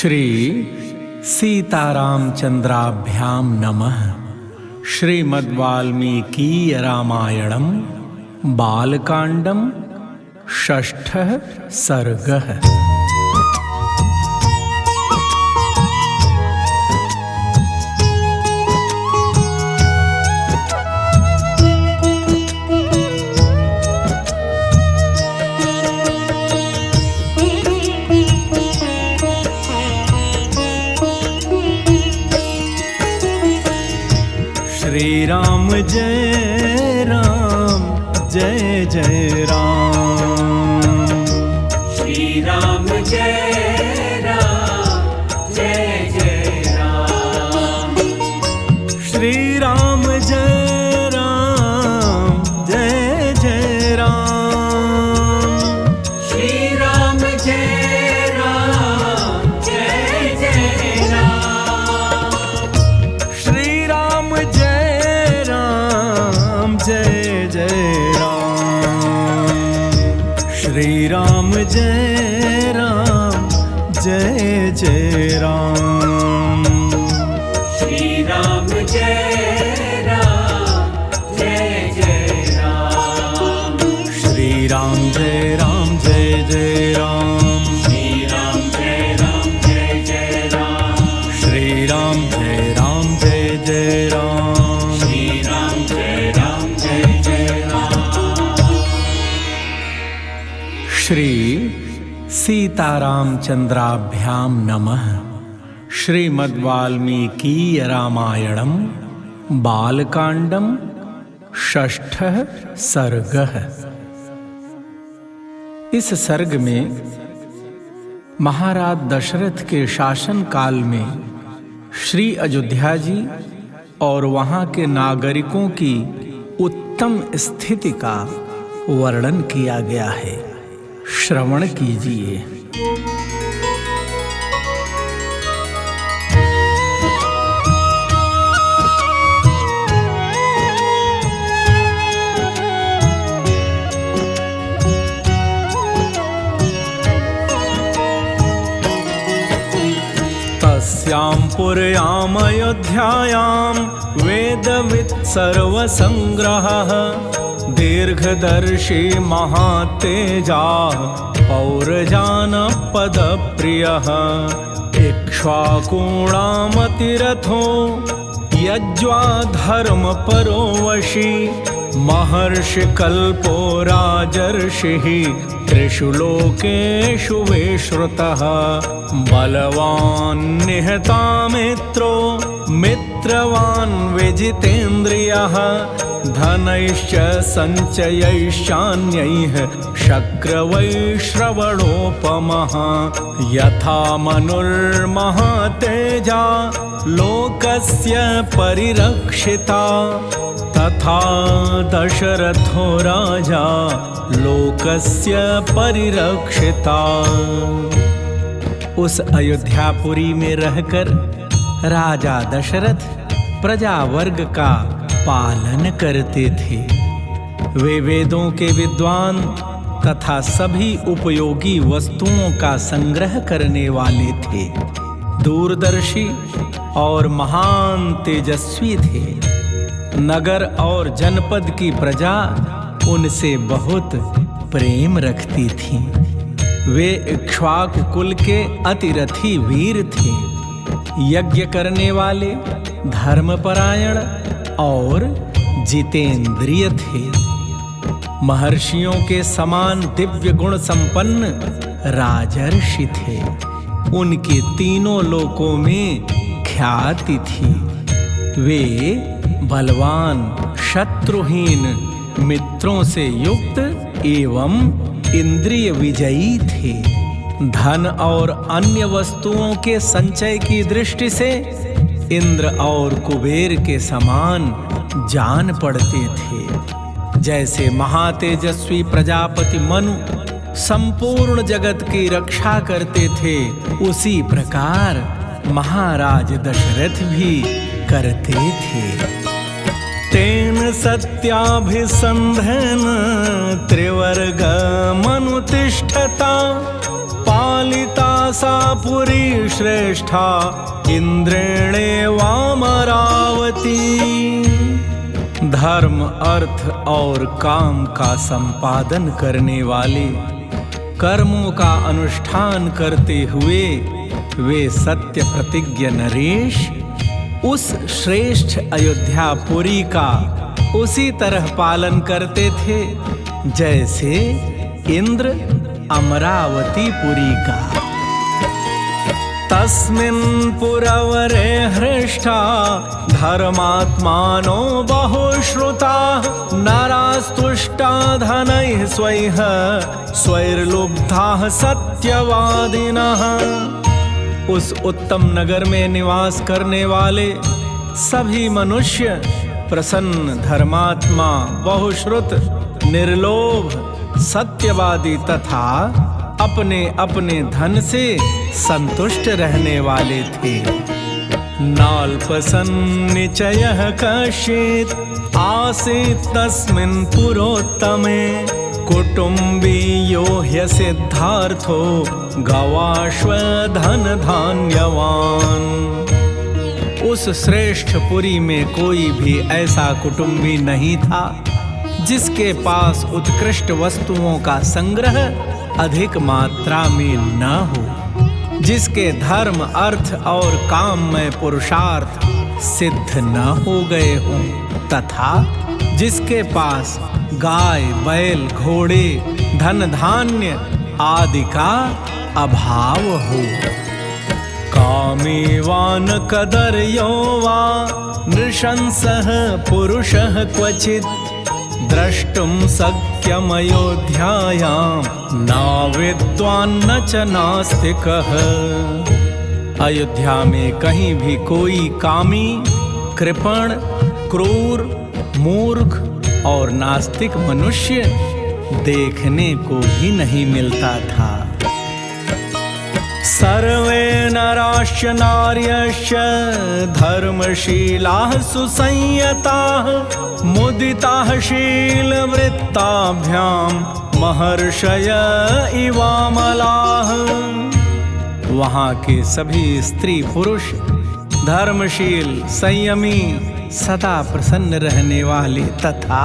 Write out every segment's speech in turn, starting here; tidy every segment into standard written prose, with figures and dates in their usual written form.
श्री सीतारामचंद्राभ्याम नमः। श्रीमद्वाल्मीकि रामायणं बालकांडं षष्ठः सर्गः। श्री राम जय राम जय जय राम। श्री राम जय राम जय जय राम। श्री राम जय राम जय जय राम। श्री राम जय राम जय जय राम। श्री राम जय जय जय राम। श्री राम जय राम जय जय राम। श्री राम जय राम जय जय राम। श्री राम जय राम जय जय राम। श्री राम जय राम जय जय राम। श्री राम जय राम जय जय राम। श्री राम जय राम जय जय राम। श्री सीतारामचंद्राभ्याम नमः। श्रीमद्वाल्मीकि रामायणं बालकांडं षष्ठः सर्गः। इस सर्ग में महाराज दशरथ के शासन काल में श्री अयोध्या जी और वहां के नागरिकों की उत्तम स्थिति का वर्णन किया गया है। श्रवण कीजिए। तस्यां पुर्याम् अयोध्यायां वेदवित् सर्वसंग्रहः दीर्घदर्शी महातेजाः पौरजानपदप्रियः इक्ष्वाकूणामतिरथो यज्वा धर्मपरो वशी महर्षिकल्पो राजर्षिः त्रिषु लोकेषु विश्रुतः बलवान् निहतामित्रो मित्रवान् विजितेन्द्रियः धनैश्च सञ्चयैश्चान्यैः शक्रवैश्रवणोपमः यथा मनुर्महातेजा लोकस्य परिरक्षिता तथा दशरथो राजा लोकस्य परिरक्षिता। उस अयोध्यापुरी में रहकर राजा दशरथ प्रजा वर्ग का पालन करते थे। वे वेदों के विद्वान तथा सभी उपयोगी वस्तुओं का संग्रह करने वाले थे। दूरदर्शी और महान तेजस्वी थे। नगर और जनपद की प्रजा उनसे बहुत प्रेम रखती थी। वे इक्ष्वाकु कुल के अतिरथी वीर थे। यज्ञ करने वाले, धर्मपरायण और जितेंद्रिय थे। महर्षियों के समान दिव्य गुण संपन्न राजर्षि थे। उनके तीनों लोकों में ख्याति थी। वे बलवान, शत्रुहीन, मित्रों से युक्त एवं इंद्रिय विजयी थे। धन और अन्य वस्तुओं के संचय की दृष्टि से इंद्र और कुबेर के समान जान पड़ते थे। जैसे महातेजस्वी प्रजापति मनु संपूर्ण जगत की रक्षा करते थे, उसी प्रकार महाराज दशरथ भी करते थे। तेन सत्याभिसन्धेन त्रिवर्गमनुतिष्ठता पालिता सा पुरी श्रेष्ठा इंद्रेणेवामरावती। धर्म अर्थ और काम का संपादन करने वाले, कर्मों का अनुष्ठान करते हुए वे सत्य प्रतिज्ञ नरेश उस श्रेष्ठ अयोध्यापुरी का उसी तरह पालन करते थे जैसे इंद्र अमरावतीपुरी का। तस्मिन् पुरवरे हृष्टा धर्मात्मानो बहुश्रुता नरास्तुष्टा धनैः स्वैः स्वैर्लुब्धाः सत्यवादिनः। उस उत्तम नगर में निवास करने वाले सभी मनुष्य प्रसन्न, धर्मात्मा, बहुश्रुत, निर्लोभ, सत्यवादी तथा अपने अपने धन से संतुष्ट रहने वाले थे। नाल्पसन्निचयः कश्चित् आसीत् तस्मिन् पुरोत्तमे कुटुम्बीयो ह्यसिद्धार्थो गवाश्वधनधान्यवान्। उस श्रेष्ठ पुरी में कोई भी ऐसा कुटुंबी नहीं था जिसके पास उत्कृष्ट वस्तुओं का संग्रह अधिक मात्रा में न हो, जिसके धर्म, अर्थ और काम में पुरुषार्थ सिद्ध न हो गए हों तथा जिसके पास गाय, बैल, घोड़े, धन धान्य आदि का अभाव हो। कामेवान कदर्यो वा नृशंसः पुरुषः क्वचित् द्रष्टुं शक्यमयोध्यायां नाविद्वान् न च नास्तिकः। अयोध्या में कहीं भी कोई कामी, कृपण, क्रूर, मूर्ख और नास्तिक मनुष्य देखने को भी नहीं मिलता था। सर्वे नराश्च नार्यश्च धर्मशीलाः सुसंयताः मुदिताः शीलवृत्ताभ्यां महर्षय इवामलाः। वहाँ के सभी स्त्री पुरुष धर्मशील, संयमी, सदा प्रसन्न रहने वाले तथा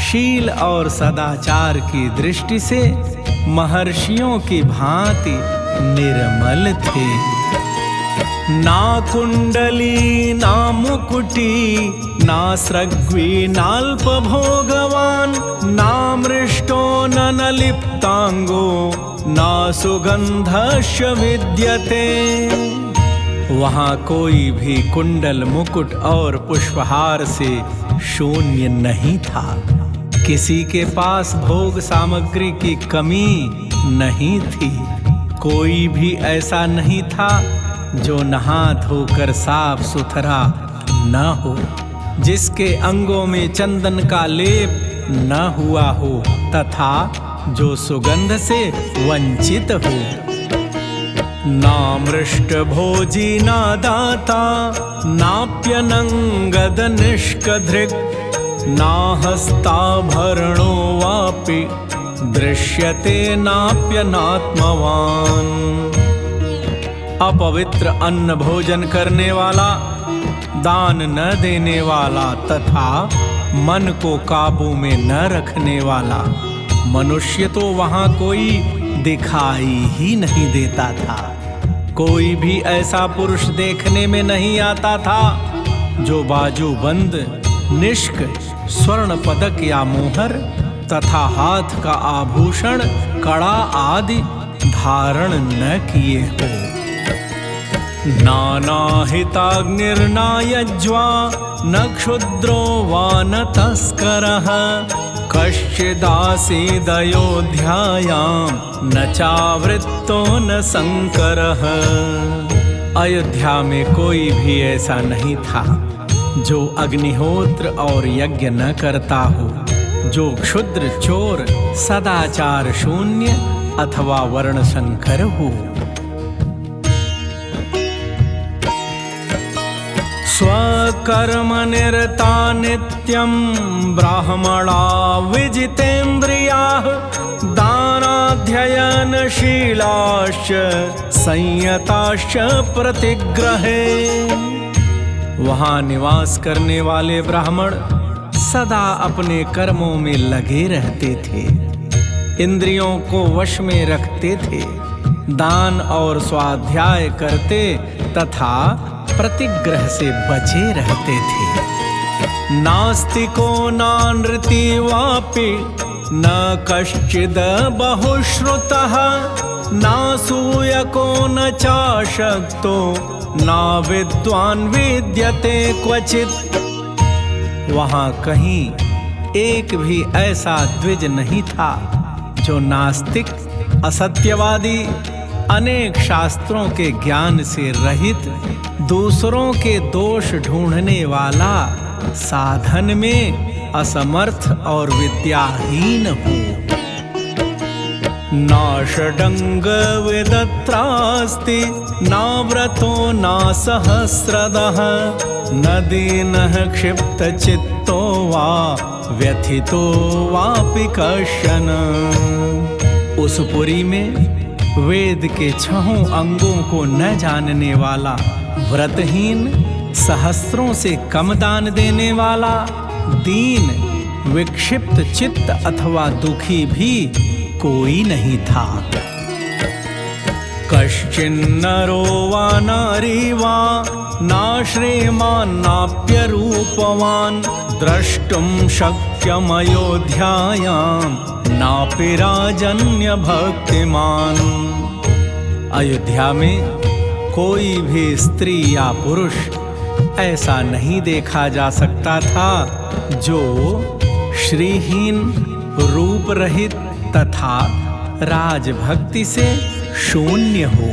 शील और सदाचार की दृष्टि से महर्षियों की भांति निर्मल थे। ना कुंडली, ना मुकुटी, ना सृग्वी, नाल्प भोगवान, ना मृष्टो न लिप्तांगो, ना सुगंधश्च विद्यते। वहाँ कोई भी कुंडल, मुकुट और पुष्पहार से शून्य नहीं था। किसी के पास भोग सामग्री की कमी नहीं थी। कोई भी ऐसा नहीं था जो नहा धोकर साफ सुथरा न हो, जिसके अंगों में चंदन का लेप न हुआ हो तथा जो सुगंध से वंचित हो। ना मृष्ट भोजी, ना दाता, नाप्यनंगद निष्कधृक्, ना हस्ताभरणो वापि दृश्यते नाप्यनात्मवान्। अपवित्र अन्न भोजन करने वाला, दान न देने वाला तथा मन को काबू में न रखने वाला मनुष्य तो वहाँ कोई दिखाई ही नहीं देता था। कोई भी ऐसा पुरुष देखने में नहीं आता था जो बाजूबंद, निष्क, स्वर्ण पदक या मोहर तथा हाथ का आभूषण, कड़ा आदि धारण न किए हो। नानाहिताग्निर्नायज्वा न क्षुद्रो वा न तस्करः कश्चिदासीदयोध्यायां न चावृत्तो न संकरः। अयोध्या में कोई भी ऐसा नहीं था जो अग्निहोत्र और यज्ञ न करता हो, जो क्षुद्र, चोर, सदाचार शून्य अथवा वर्ण संकर हो। स्वकर्म निरता नित्यं ब्राह्मणा विजितेन्द्रियाः दानाध्यानावसानानि स्वाध्ययनशीलाश्च संयताश्च प्रतिग्रहे। वहाँ निवास करने वाले ब्राह्मण सदा अपने कर्मों में लगे रहते थे, इंद्रियों को वश में रखते थे, दान और स्वाध्याय करते तथा प्रतिग्रह से बचे रहते थे। नास्तिको नानृति वापि न कश्चिद बहुश्रुतः, नासूयको न चाशक्तो ना विद्वान विद्यते क्वचित्। वहाँ कहीं एक भी ऐसा द्विज नहीं था जो नास्तिक, असत्यवादी, अनेक शास्त्रों के ज्ञान से रहित, दूसरों के दोष ढूंढने वाला, साधन में असमर्थ और विद्याहीन हो। नाषडंग विदत्रास्ति ना व्रतो ना सहस्रदः, न दीनः क्षिप्त चित्तो वा व्यथितो वापि कश्चन। उस पुरी में वेद के 6 अंगों को न जानने वाला, व्रतहीन, सहस्त्रों से कम दान देने वाला, दीन, विक्षिप्त चित्त अथवा दुखी भी कोई नहीं था। कश्चिन्नरो वा नारी वा ना श्रीमान् नाप्यरूपवान्, द्रष्टुं शक्यमयोध्यायां नापि राजन्य भक्तिमान्। अयोध्या में कोई भी स्त्री या पुरुष ऐसा नहीं देखा जा सकता था जो श्रीहीन, रूप रहित तथा राजभक्ति से शून्य हो।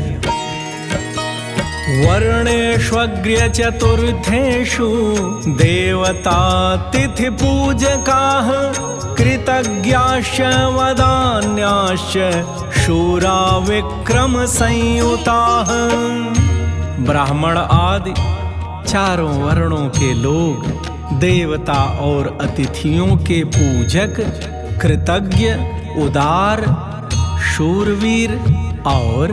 वर्णेष्वग्र्य चतुर्थेषु देवता तिथि पूजकाः, कृतज्ञाश्च वदान्याश्च शूरा विक्रम संयुताः। ब्राह्मण आदि चारों वर्णों के लोग देवता और अतिथियों के पूजक, कृतज्ञ, उदार, शूरवीर और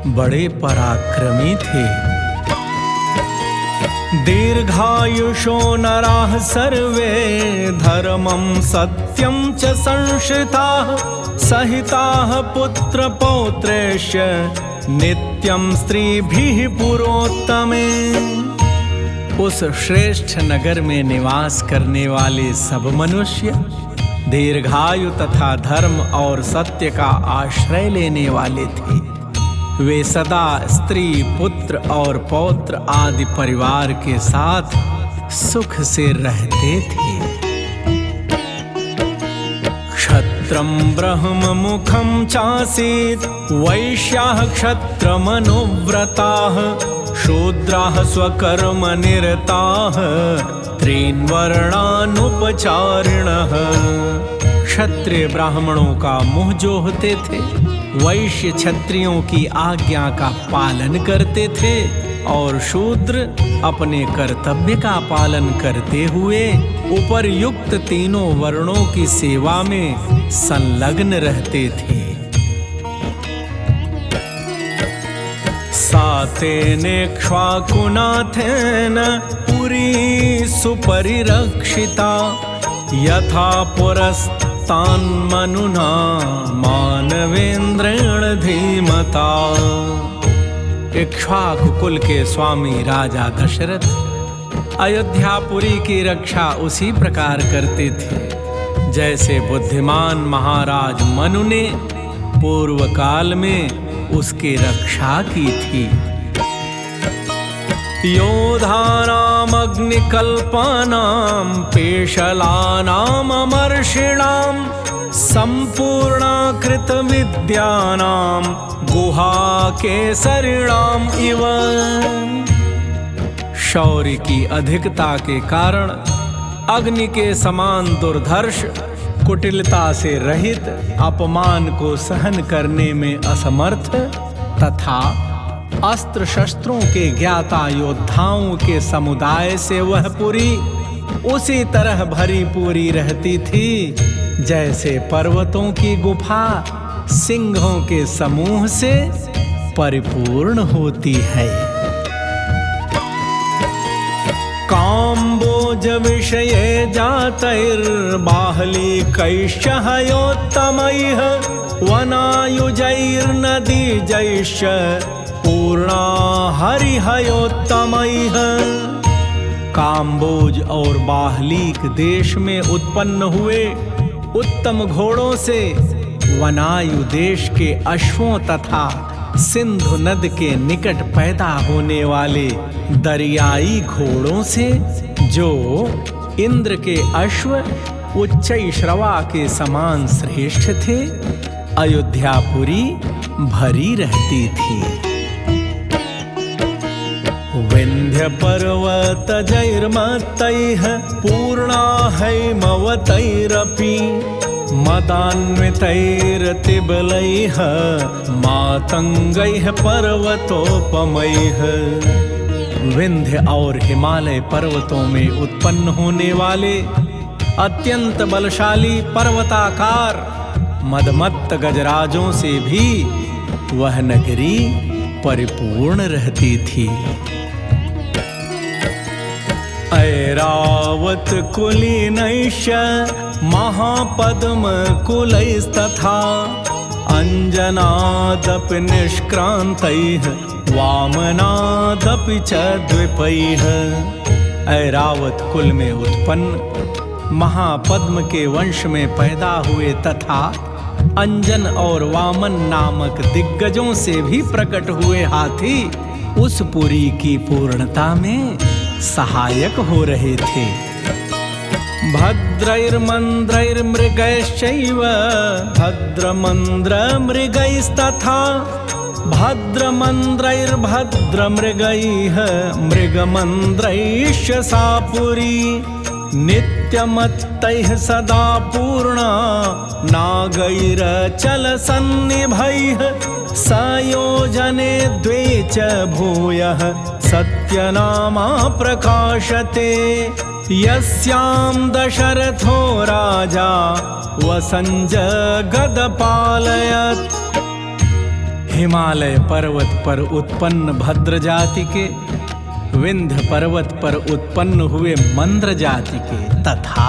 बड़े पराक्रमी थे। दीर्घायुषो नराः सर्वे धर्मं सत्यं च संश्रिताः, सहिताः पुत्र पौत्रेश्च नित्यं स्त्रीभिः पुरोत्तमे। उस श्रेष्ठ नगर में निवास करने वाले सब मनुष्य दीर्घायु तथा धर्म और सत्य का आश्रय लेने वाले थे। वे सदा स्त्री, पुत्र और पौत्र आदि परिवार के साथ सुख से रहते थे। क्षत्रं ब्रह्म मुखं चासीत्, वैश्याः क्षत्रमनुव्रताः, शूद्राः स्वकर्म निरताः, त्रीन् वर्णानुपचारिणः। क्षत्रिय ब्राह्मणों का मुंह जोहते थे, वैश्य क्षत्रियों की आज्ञा का पालन करते थे और शूद्र अपने कर्तव्य का पालन करते हुए उपर्युक्त तीनों वर्णों की सेवा में संलग्न रहते थे। सातेनेक्ष्वाकुनाथेन पुरी सुपरिरक्षिता, यथा पुरस्तान्मनुना मानवेन्द्रेण धीमता। इक्ष्वाकु कुल के स्वामी राजा दशरथ अयोध्यापुरी की रक्षा उसी प्रकार करते थे जैसे बुद्धिमान महाराज मनु ने पूर्व काल में उसकी रक्षा की थी। योधानाम अग्निकल्पानाम पेशलानाम अमर्षिणाम संपूर्णाकृत विद्यानाम गुहा केसरिणाम इव। शौर्य की अधिकता के कारण अग्नि के समान दुर्धर्ष, कुटिलता से रहित, अपमान को सहन करने में असमर्थ तथा अस्त्र शस्त्रों के ज्ञाता योद्धाओं के समुदाय से वह पुरी उसी तरह भरी पूरी रहती थी जैसे पर्वतों की गुफा सिंहों के समूह से परिपूर्ण होती है। काम्बोज विषये जातैर्बाह्लिकैश्च हयोत्तमैः वनायुजैर्नदीजैश्च पूर्णा हरिहयोत्तमैः। काम्बोज और बाह्लिक देश में उत्पन्न हुए उत्तम घोड़ों से, वनायु देश के अश्वों तथा सिंधु नद के निकट पैदा होने वाले दरियाई घोड़ों से, जो इंद्र के अश्व उच्चैश्रवा के समान श्रेष्ठ थे, अयोध्यापुरी भरी रहती थी। विंध्य पर्वत जैर्मत्तैः पूर्णा हैमवतैरपि मदान्वितैरतिबलैः मातंगैः पर्वतोपमैः। विंध्य और हिमालय पर्वतों में उत्पन्न होने वाले अत्यंत बलशाली पर्वताकार मदमत्त गजराजों से भी वह नगरी परिपूर्ण रहती थी। ऐरावत कुलीनैश्च महापद्मकुलैस्तथा अंजनादपि निष्क्रान्तैः वामनादपि च द्विपैः। ऐरावत कुल में उत्पन्न महापद्म के वंश में पैदा हुए तथा अंजन और वामन नामक दिग्गजों से भी प्रकट हुए हाथी उस पुरी की पूर्णता में सहायक हो रहे थे। भद्रैर्मन्द्रैर्मृगैश्चैव भद्रमन्द्रमृगैस्तथा भद्रमन्द्रैर्भद्रमृगैः मृगमन्द्रैश्च सा पुरी नित्यमत्तैः सदा पूर्णा नागैरचलसन्निभैः सयोजने द्वे च भूयः सत्यनामा प्रकाशते यस्यां दशरथो राजा वसञ्जगदपालयत्। हिमालय पर्वत पर उत्पन्न भद्र जाति के, विंध्य पर्वत पर उत्पन्न हुए मंद्र जाति के तथा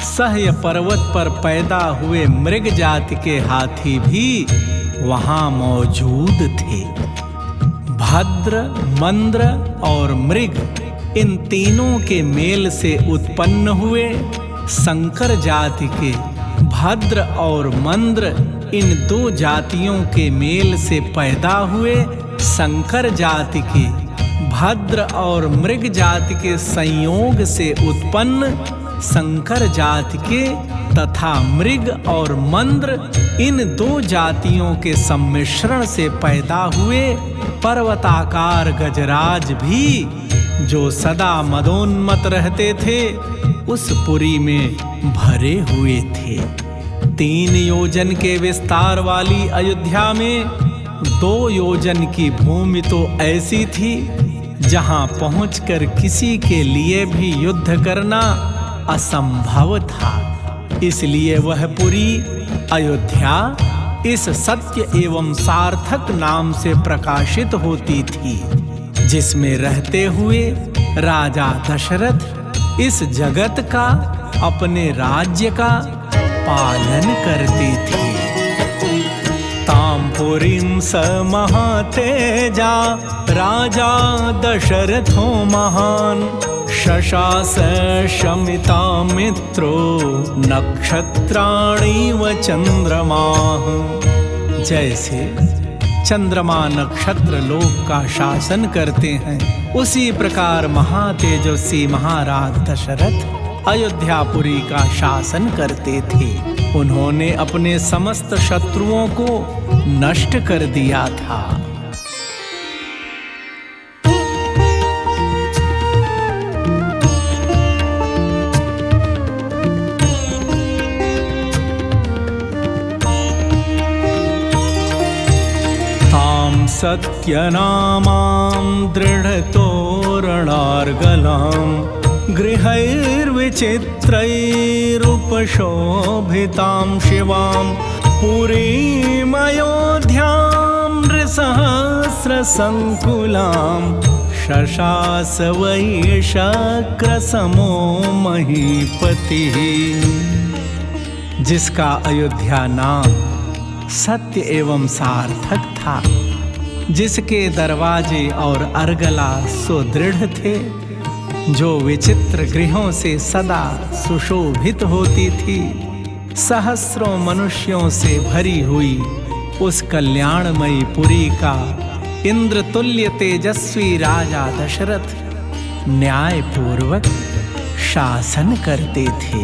सह्य पर्वत पर पैदा हुए मृग जाति के हाथी भी वहां मौजूद थे। भद्र, मंद्र और मृग इन तीनों के मेल से उत्पन्न हुए संकर जाति के, भद्र और मंद्र इन दो जातियों के मेल से पैदा हुए संकर जाति के, भद्र और मृग जाति के संयोग से उत्पन्न संकर जाति के तथा मृग और मंद्र इन दो जातियों के सम्मिश्रण से पैदा हुए पर्वताकार गजराज भी, जो सदा मदोन्मत रहते थे, उस पुरी में भरे हुए थे। 3 योजन के विस्तार वाली अयोध्या में 2 योजन की भूमि तो ऐसी थी जहां पहुंचकर किसी के लिए भी युद्ध करना असंभव था। इसलिए वह पुरी अयोध्या इस सत्य एवं सार्थक नाम से प्रकाशित होती थी, जिसमें रहते हुए राजा दशरथ इस जगत का, अपने राज्य का पालन करते थे। ताम्पुरीं स महातेजा राजा दशरथो महान् शशास शमितामित्रो नक्षत्राणीव चंद्रमाः। जैसे चंद्रमा नक्षत्र लोक का शासन करते हैं, उसी प्रकार महातेजस्वी महाराज दशरथ अयोध्यापुरी का शासन करते थे। उन्होंने अपने समस्त शत्रुओं को नष्ट कर दिया था। सत्यनामां दृढतोरणार्गलां गृहैर्विचित्रैरुपशोभितां शिवां पुरीमयोध्यां नृसहस्रसङ्कुलां शशास वै शक्रसमो महीपतिः। जिसका अयोध्या नाम सत्य एवं सार्थक था, जिसके दरवाजे और अर्गला सुदृढ़ थे, जो विचित्र गृहों से सदा सुशोभित होती थी, सहस्रों मनुष्यों से भरी हुई उस कल्याणमयी पुरी का इंद्रतुल्य तेजस्वी राजा दशरथ न्यायपूर्वक शासन करते थे।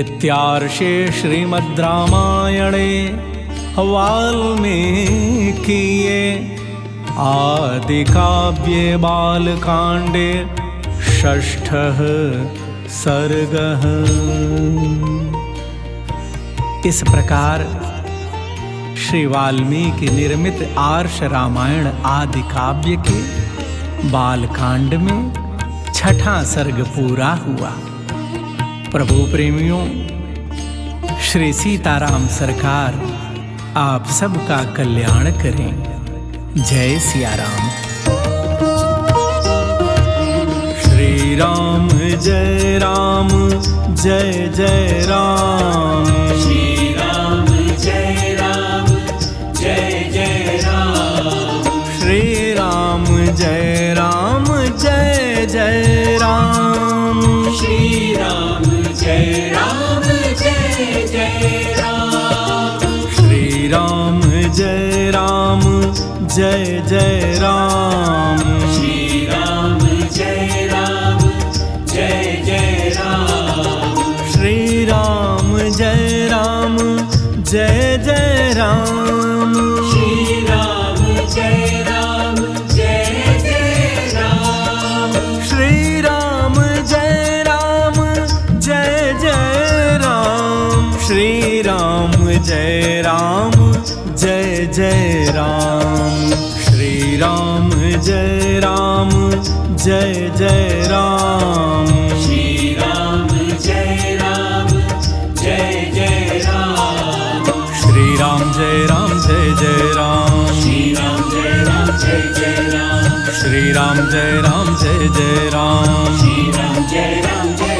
इत्यार्षे श्रीमद् रामायणे वाल्मीकिये आदिकाव्ये बालकांडे षष्ठः सर्गः। इस प्रकार श्री वाल्मीकि निर्मित आर्ष रामायण आदि काव्य के बालकांड में छठा सर्ग पूरा हुआ। प्रभु प्रेमियों, श्री सीताराम सरकार आप सबका कल्याण करें। जय सिया राम। श्री राम जय राम जय जय राम। श्री राम जय राम जय जय राम। श्री राम जय राम जय जय राम। श्री राम जय राम जय जय राम। श्री राम जय राम जय जय राम। श्री राम जय राम जय जय राम। श्री राम जय राम जय जय राम। श्री राम जय राम जय जय राम। श्री राम जय राम जय जय राम। श्री राम जय राम जय जय राम। श्री राम जय राम जय जय राम। श्री राम जय राम जय जय राम। श्री राम जय राम जय जय राम। श्री राम जय राम जय जय राम। श्री राम जय राम जय जय राम। श्री राम जय राम जय